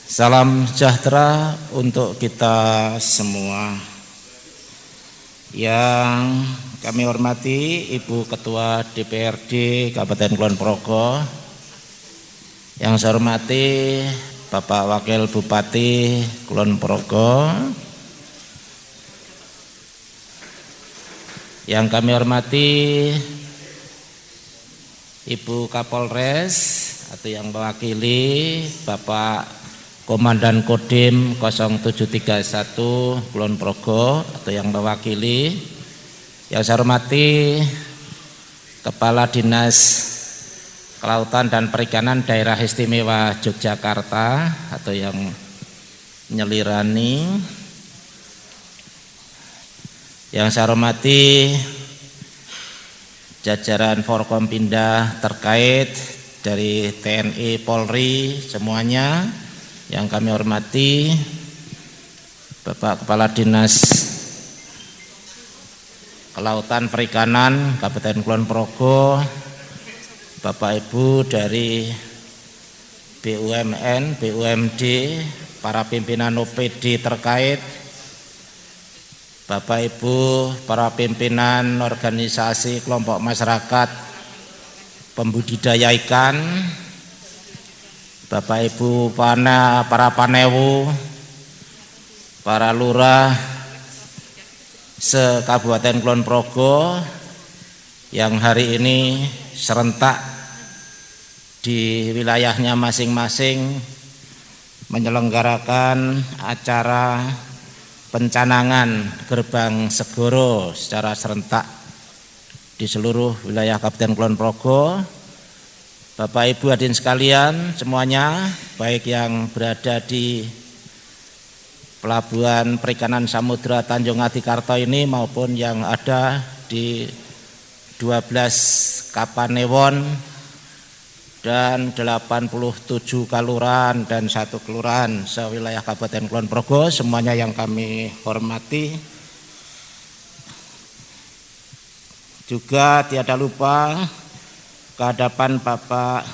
Salam sejahtera untuk kita semua. Yang kami hormati Ibu Ketua DPRD Kabupaten Kulon Progo, yang saya hormati Bapak Wakil Bupati Kulon Progo, yang kami hormati Ibu Kapolres atau yang mewakili Bapak Komandan Kodim 0731 Kulon Progo atau yang mewakili, yang saya hormati Kepala Dinas Kelautan dan Perikanan Daerah Istimewa Yogyakarta atau yang menyelirani, yang saya hormati jajaran Forkompinda terkait dari TNI, Polri, semuanya, yang kami hormati Bapak Kepala Dinas Kelautan Perikanan Kabupaten Kulon Progo, Bapak Ibu dari BUMN, BUMD, para pimpinan OPD terkait, Bapak Ibu para pimpinan organisasi kelompok masyarakat pembudidaya ikan, Bapak Ibu para panewu, para lurah se-Kabupaten Kulon Progo yang hari ini serentak di wilayahnya masing-masing menyelenggarakan acara pencanangan gerbang segoro secara serentak di seluruh wilayah Kabupaten Kulon Progo. Bapak Ibu hadirin sekalian semuanya, baik yang berada di Pelabuhan Perikanan Samudra Tanjung Adikarto ini maupun yang ada di 12 Kapanewon dan 87 kalurahan dan 1 kelurahan sewilayah Kabupaten Kulon Progo, semuanya yang kami hormati. Juga tiada lupa kehadapan Bapak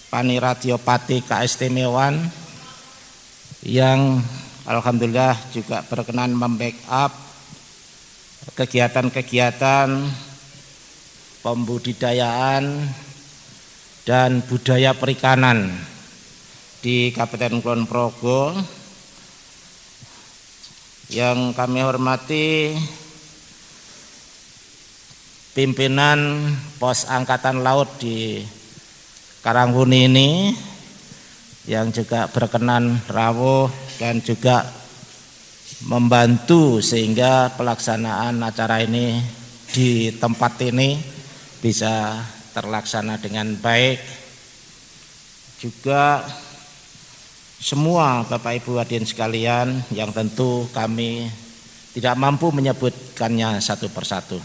Paniradiopati Keistimewaan yang alhamdulillah juga berkenan membackup kegiatan-kegiatan pembudidayaan dan budaya perikanan di Kabupaten Kulon Progo. Yang kami hormati pimpinan Pos Angkatan Laut di Karanghuni ini yang juga berkenan rawuh dan juga membantu sehingga pelaksanaan acara ini di tempat ini bisa terlaksana dengan baik. Juga semua Bapak Ibu hadirin sekalian yang tentu kami tidak mampu menyebutkannya satu persatu.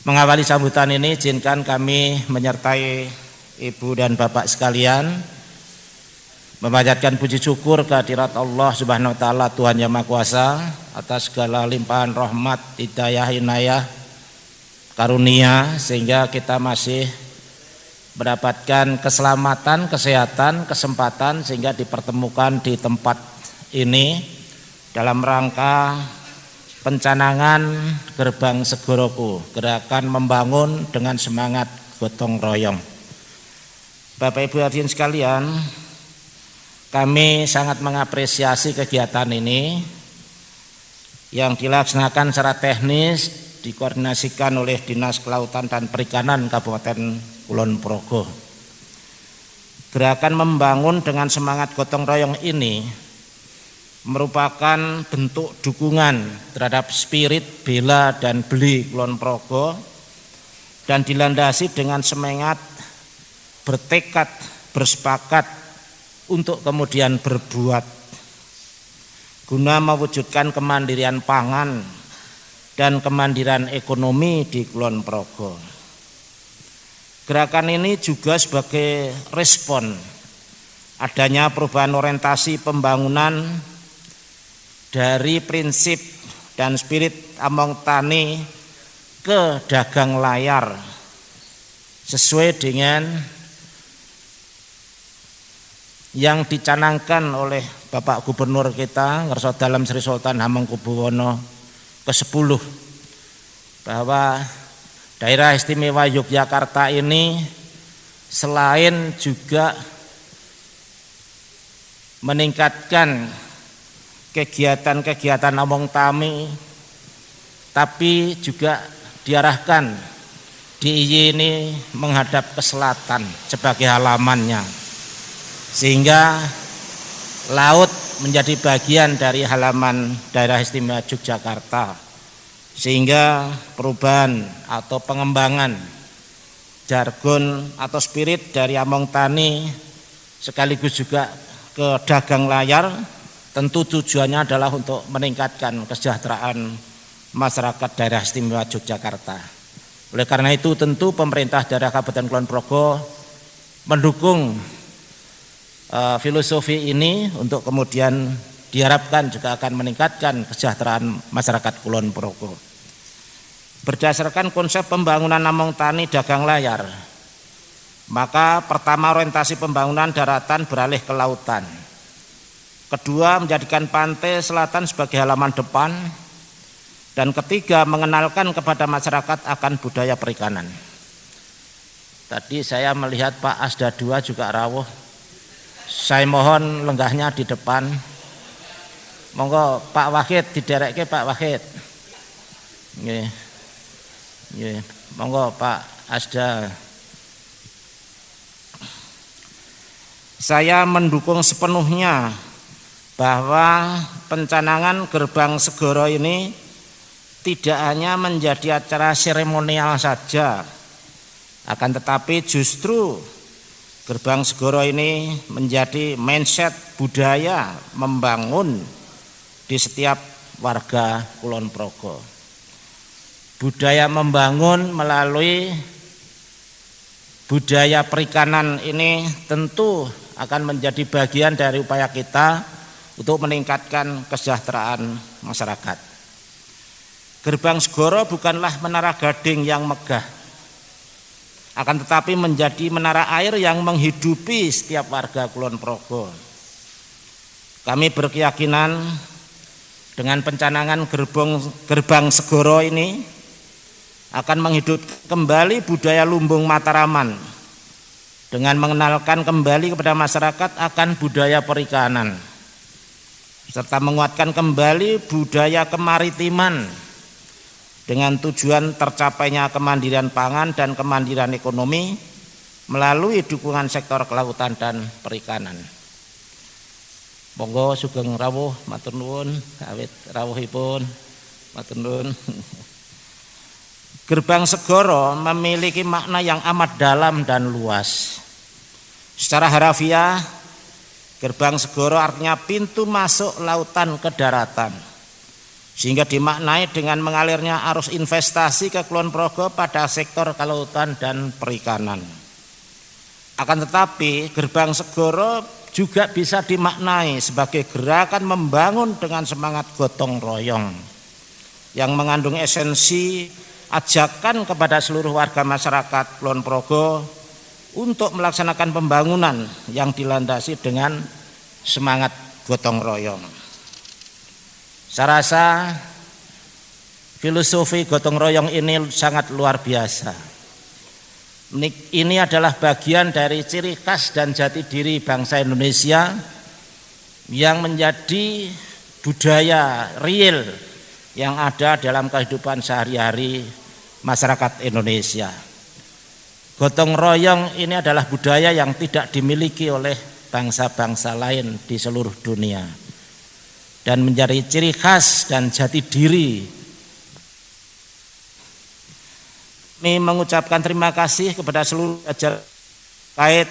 Mengawali sambutan ini, izinkan kami menyertai Ibu dan Bapak sekalian memanjatkan puji syukur kehadirat Allah Subhanahu wa taala, Tuhan Yang Maha Kuasa, atas segala limpahan rahmat, hidayah, inayah, karunia sehingga kita masih mendapatkan keselamatan, kesehatan, kesempatan sehingga dipertemukan di tempat ini dalam rangka pencanangan gerbang segoroku, gerakan membangun dengan semangat gotong royong. Bapak Ibu hadirin sekalian, kami sangat mengapresiasi kegiatan ini yang dilaksanakan secara teknis, dikoordinasikan oleh Dinas Kelautan dan Perikanan Kabupaten Kulon Progo. Gerakan membangun dengan semangat gotong royong ini merupakan bentuk dukungan terhadap spirit bela dan beli Kulon Progo dan dilandasi dengan semangat bertekad, bersepakat untuk kemudian berbuat guna mewujudkan kemandirian pangan dan kemandirian ekonomi di Kulon Progo. Gerakan ini juga sebagai respon adanya perubahan orientasi pembangunan dari prinsip dan spirit among tani ke dagang layar sesuai dengan yang dicanangkan oleh Bapak Gubernur kita Ngerso Dalem Sri Sultan Hamengkubuwono ke-10 bahwa daerah istimewa Yogyakarta ini selain juga meningkatkan kegiatan-kegiatan omong tami, tapi juga diarahkan DIY ini menghadap ke selatan sebagai halamannya, sehingga laut menjadi bagian dari halaman daerah istimewa Yogyakarta, sehingga perubahan atau pengembangan jargon atau spirit dari Among Tani sekaligus juga ke dagang layar tentu tujuannya adalah untuk meningkatkan kesejahteraan masyarakat daerah istimewa Yogyakarta. Oleh karena itu tentu pemerintah daerah Kabupaten Kulon Progo mendukung filosofi ini untuk kemudian diharapkan juga akan meningkatkan kesejahteraan masyarakat Kulon Progo. Berdasarkan konsep pembangunan Among Tani dagang layar, maka pertama orientasi pembangunan daratan beralih ke lautan. Kedua, menjadikan pantai selatan sebagai halaman depan. Dan ketiga, mengenalkan kepada masyarakat akan budaya perikanan. Tadi saya melihat Pak Asda II juga rawuh. Saya mohon lenggahnya di depan. Monggo Pak Wahid diderekke Pak Wahid. Nggih. Nggih, monggo Pak Asda. Saya mendukung sepenuhnya bahwa pencanangan Gerbang Segoro ini tidak hanya menjadi acara seremonial saja, akan tetapi justru Gerbang Segoro ini menjadi mindset budaya membangun di setiap warga Kulon Progo. Budaya membangun melalui budaya perikanan ini tentu akan menjadi bagian dari upaya kita untuk meningkatkan kesejahteraan masyarakat. Gerbang Segoro bukanlah menara gading yang megah, akan tetapi menjadi menara air yang menghidupi setiap warga Kulon Progo. Kami berkeyakinan dengan pencanangan Gerbang Segoro ini akan menghidupkan kembali budaya lumbung Mataraman dengan mengenalkan kembali kepada masyarakat akan budaya perikanan, serta menguatkan kembali budaya kemaritiman dengan tujuan tercapainya kemandirian pangan dan kemandirian ekonomi melalui dukungan sektor kelautan dan perikanan. Monggo sugeng rawuh, matur nuwun, awit rawuhipun, matur nuwun. Gerbang Segoro memiliki makna yang amat dalam dan luas. Secara harafiah, Gerbang Segoro artinya pintu masuk lautan ke daratan, sehingga dimaknai dengan mengalirnya arus investasi ke Kulon Progo pada sektor kelautan dan perikanan. Akan tetapi Gerbang Segoro juga bisa dimaknai sebagai gerakan membangun dengan semangat gotong royong yang mengandung esensi ajakan kepada seluruh warga masyarakat Kulon Progo untuk melaksanakan pembangunan yang dilandasi dengan semangat gotong royong. Saya rasa filosofi gotong royong ini sangat luar biasa. Ini adalah bagian dari ciri khas dan jati diri bangsa Indonesia yang menjadi budaya real yang ada dalam kehidupan sehari-hari masyarakat Indonesia. Gotong royong ini adalah budaya yang tidak dimiliki oleh bangsa-bangsa lain di seluruh dunia dan menjadi ciri khas dan jati diri. Kami mengucapkan terima kasih kepada seluruh jajaran terkait,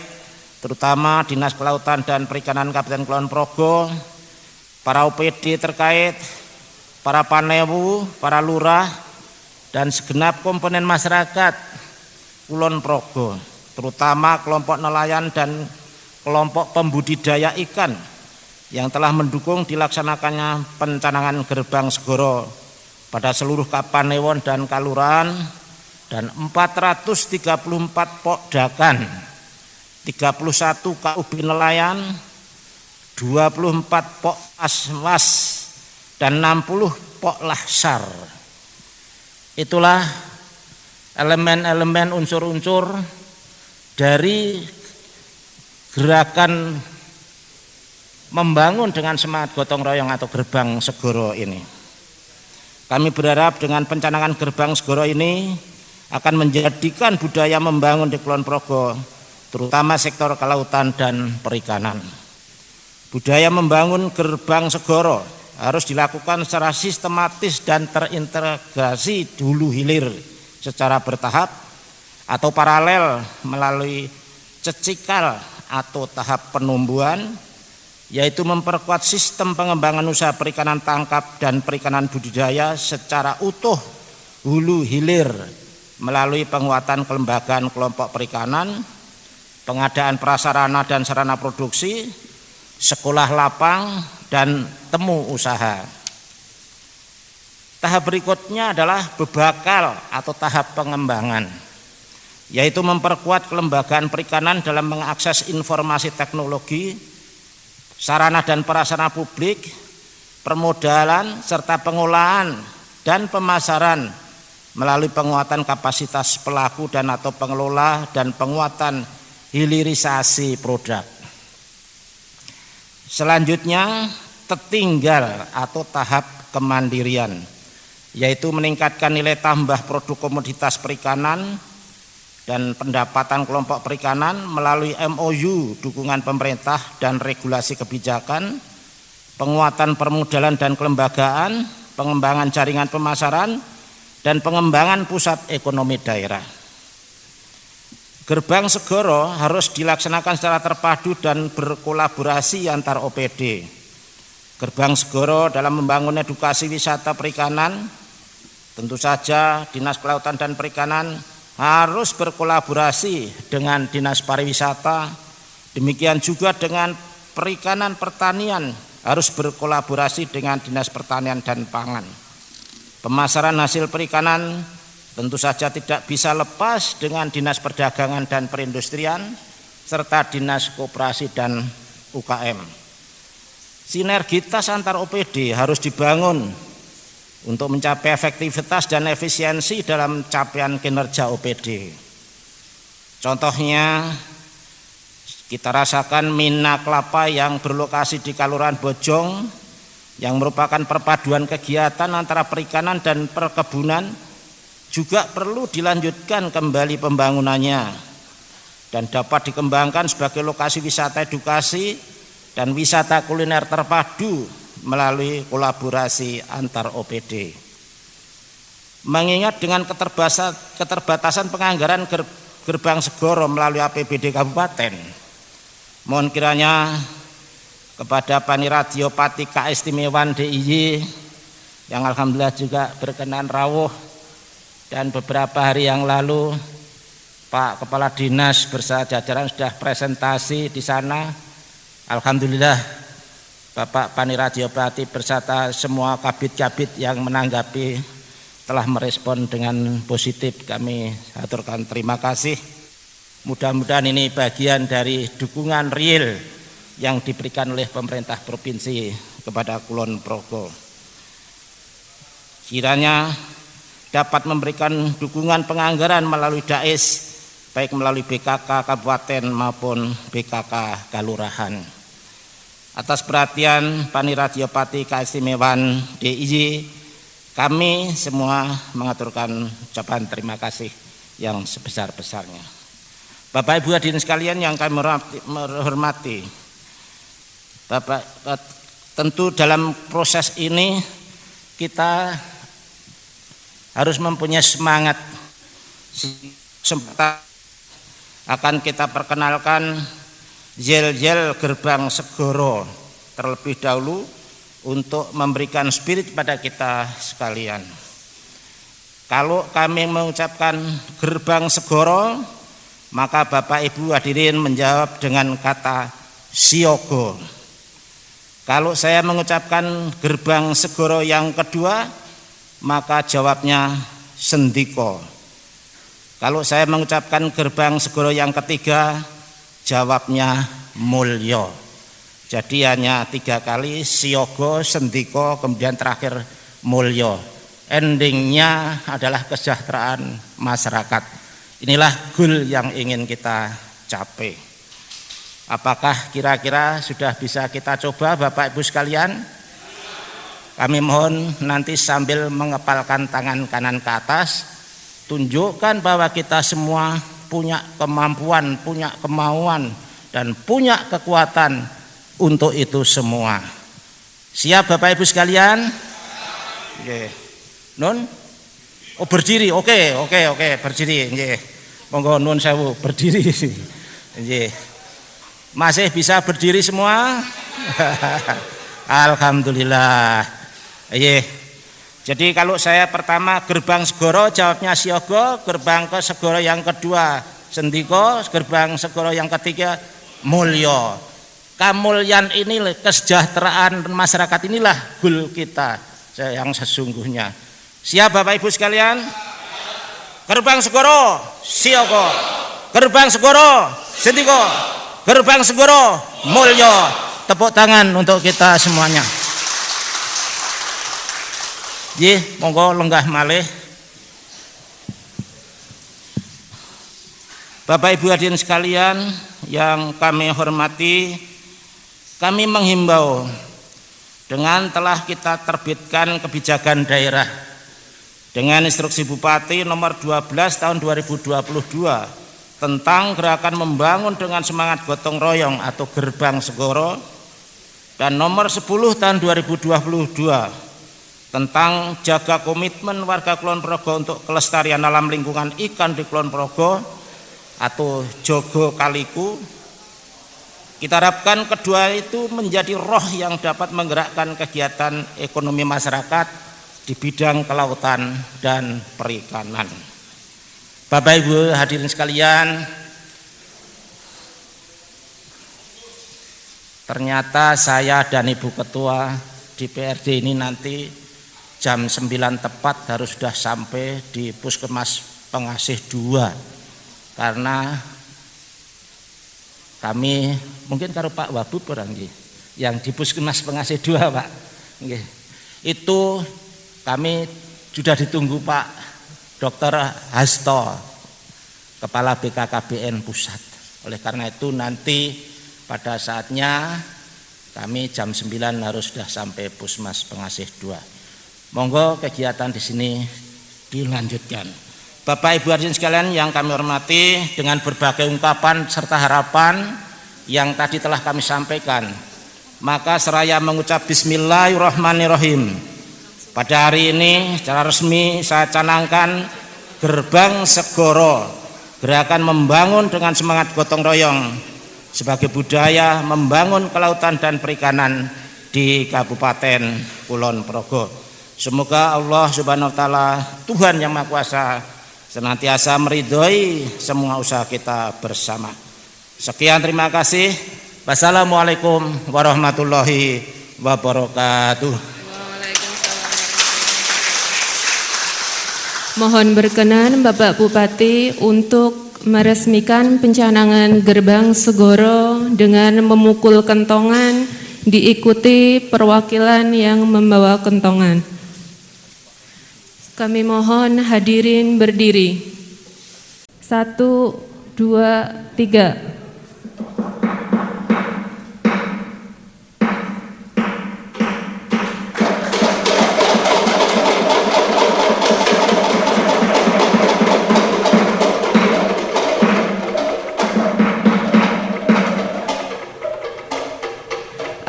terutama Dinas Kelautan dan Perikanan Kabupaten Kulon Progo, para OPD terkait, para panewu, para lurah, dan segenap komponen masyarakat Kulon Progo, terutama kelompok nelayan dan kelompok pembudidaya ikan yang telah mendukung dilaksanakannya pencanangan Gerbang Segoro pada seluruh kapanewon dan kalurahan, dan 434 pokdakan, 31 KUB nelayan, 24 pok aswas, dan 60 pok lahsar. Itulah elemen-elemen unsur-unsur dari gerakan membangun dengan semangat gotong royong atau gerbang segoro ini. Kami berharap dengan pencanangan gerbang segoro ini akan menjadikan budaya membangun di Kulon Progo, terutama sektor kelautan dan perikanan. Budaya membangun gerbang segoro harus dilakukan secara sistematis dan terintegrasi hulu hilir secara bertahap atau paralel melalui cecikal atau tahap penumbuhan, yaitu memperkuat sistem pengembangan usaha perikanan tangkap dan perikanan budidaya secara utuh hulu hilir melalui penguatan kelembagaan kelompok perikanan, pengadaan prasarana dan sarana produksi, sekolah lapang, dan temu usaha. Tahap berikutnya adalah bebakal atau tahap pengembangan, yaitu memperkuat kelembagaan perikanan dalam mengakses informasi teknologi, sarana dan prasarana publik, permodalan, serta pengolahan dan pemasaran melalui penguatan kapasitas pelaku dan atau pengelola dan penguatan hilirisasi produk. Selanjutnya tertinggal atau tahap kemandirian, yaitu meningkatkan nilai tambah produk komoditas perikanan dan pendapatan kelompok perikanan melalui MOU, dukungan pemerintah dan regulasi kebijakan, penguatan permodalan dan kelembagaan, pengembangan jaringan pemasaran, dan pengembangan pusat ekonomi daerah. Gerbang segoro harus dilaksanakan secara terpadu dan berkolaborasi antar OPD. Gerbang segoro dalam membangun edukasi wisata perikanan, tentu saja Dinas Kelautan dan Perikanan harus berkolaborasi dengan Dinas Pariwisata, demikian juga dengan Perikanan Pertanian harus berkolaborasi dengan Dinas Pertanian dan Pangan. Pemasaran hasil perikanan tentu saja tidak bisa lepas dengan Dinas Perdagangan dan Perindustrian serta Dinas Koperasi dan UKM. Sinergitas antar OPD harus dibangun untuk mencapai efektivitas dan efisiensi dalam capaian kinerja OPD. Contohnya kita rasakan Mina Kelapa yang berlokasi di Kelurahan Bojong yang merupakan perpaduan kegiatan antara perikanan dan perkebunan juga perlu dilanjutkan kembali pembangunannya dan dapat dikembangkan sebagai lokasi wisata edukasi dan wisata kuliner terpadu melalui kolaborasi antar OPD. Mengingat dengan keterbatasan penganggaran gerbang segoro melalui APBD Kabupaten, mohon kiranya kepada Paniradio Pati Keistimewaan DIY yang alhamdulillah juga berkenan rawuh, dan beberapa hari yang lalu Pak Kepala Dinas bersama jajaran sudah presentasi di sana. Alhamdulillah Bapak Paniradio Pati beserta semua kabit-kabit yang menanggapi telah merespon dengan positif. Kami aturkan terima kasih. Mudah-mudahan ini bagian dari dukungan real yang diberikan oleh pemerintah provinsi kepada Kulon Progo. Kiranya dapat memberikan dukungan penganggaran melalui DAIS, baik melalui BKK Kabupaten maupun BKK Kelurahan. Atas perhatian Paniradio Pati Keistimewaan DIY, kami semua mengaturkan ucapan terima kasih yang sebesar-besarnya. Bapak Ibu hadirin sekalian yang kami hormati, Bapak, tentu dalam proses ini kita harus mempunyai semangat. Akan kita perkenalkan yel-yel gerbang segoro terlebih dahulu untuk memberikan spirit pada kita sekalian. Kalau kami mengucapkan gerbang segoro, maka Bapak Ibu hadirin menjawab dengan kata siyogo. Kalau saya mengucapkan gerbang segoro yang kedua, maka jawabnya sendiko. Kalau saya mengucapkan gerbang segoro yang ketiga, jawabnya mulyo. Jadi hanya 3 kali siyogo, sendiko, kemudian terakhir mulyo. Endingnya adalah kesejahteraan masyarakat. Inilah goal yang ingin kita capai. Apakah kira-kira sudah bisa kita coba Bapak Ibu sekalian? Kami mohon nanti sambil mengepalkan tangan kanan ke atas, tunjukkan bahwa kita semua punya kemampuan, punya kemauan, dan punya kekuatan untuk itu semua. Siap Bapak Ibu sekalian? Oke. Nun? Oh berdiri, oke, berdiri. Monggo nun sewu, berdiri. Masih bisa berdiri semua? Alhamdulillah. Jadi kalau saya pertama gerbang segoro, jawabnya siyogo. Gerbang ke segoro yang kedua sendiko. Gerbang segoro yang ketiga mulyo. Kamulyan ini, kesejahteraan masyarakat inilah goal kita yang sesungguhnya. Siap Bapak Ibu sekalian? Gerbang segoro siyogo, gerbang segoro sendiko, gerbang segoro mulyo. Tepuk tangan untuk kita semuanya. Monggo lenggah malih. Bapak Ibu hadirin sekalian yang kami hormati, kami menghimbau dengan telah kita terbitkan kebijakan daerah dengan instruksi Bupati nomor 12 tahun 2022 tentang gerakan membangun dengan semangat gotong royong atau gerbang segoro, dan nomor 10 tahun 2022 tentang jaga komitmen warga Kulon Progo untuk kelestarian alam lingkungan ikan di Kulon Progo atau Jogo Kaliku. Kita harapkan kedua itu menjadi roh yang dapat menggerakkan kegiatan ekonomi masyarakat di bidang kelautan dan perikanan. Bapak Ibu hadirin sekalian, ternyata saya dan Ibu Ketua DPRD ini nanti jam 9 tepat harus sudah sampai di Puskesmas Pengasih 2, karena kami mungkin karo Pak Wabub orang yang di Puskesmas Pengasih 2 Pak. Itu kami sudah ditunggu Pak Dr. Hasto, Kepala BKKBN Pusat. Oleh karena itu nanti pada saatnya kami jam 9 harus sudah sampai Puskesmas Pengasih 2. Monggo kegiatan di sini dilanjutkan. Bapak Ibu hadirin sekalian yang kami hormati, dengan berbagai ungkapan serta harapan yang tadi telah kami sampaikan, maka seraya mengucap Bismillahirrahmanirrahim, pada hari ini secara resmi saya canangkan gerbang segoro, gerakan membangun dengan semangat gotong royong sebagai budaya membangun kelautan dan perikanan di Kabupaten Kulon Progo. Semoga Allah Subhanahu wa taala, Tuhan yang Maha Kuasa, senantiasa meridhoi semua usaha kita bersama. Sekian, terima kasih. Wassalamualaikum warahmatullahi wabarakatuh. Mohon berkenan Bapak Bupati untuk meresmikan pencanangan gerbang segoro dengan memukul kentongan, diikuti perwakilan yang membawa kentongan. Kami mohon hadirin berdiri. 1, 2, 3.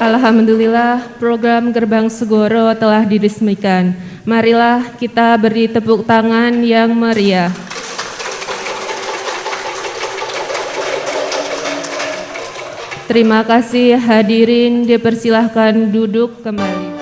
Alhamdulillah, program Gerbang Segoro telah diresmikan. Marilah kita beri tepuk tangan yang meriah. Terima kasih hadirin, dipersilahkan duduk kembali.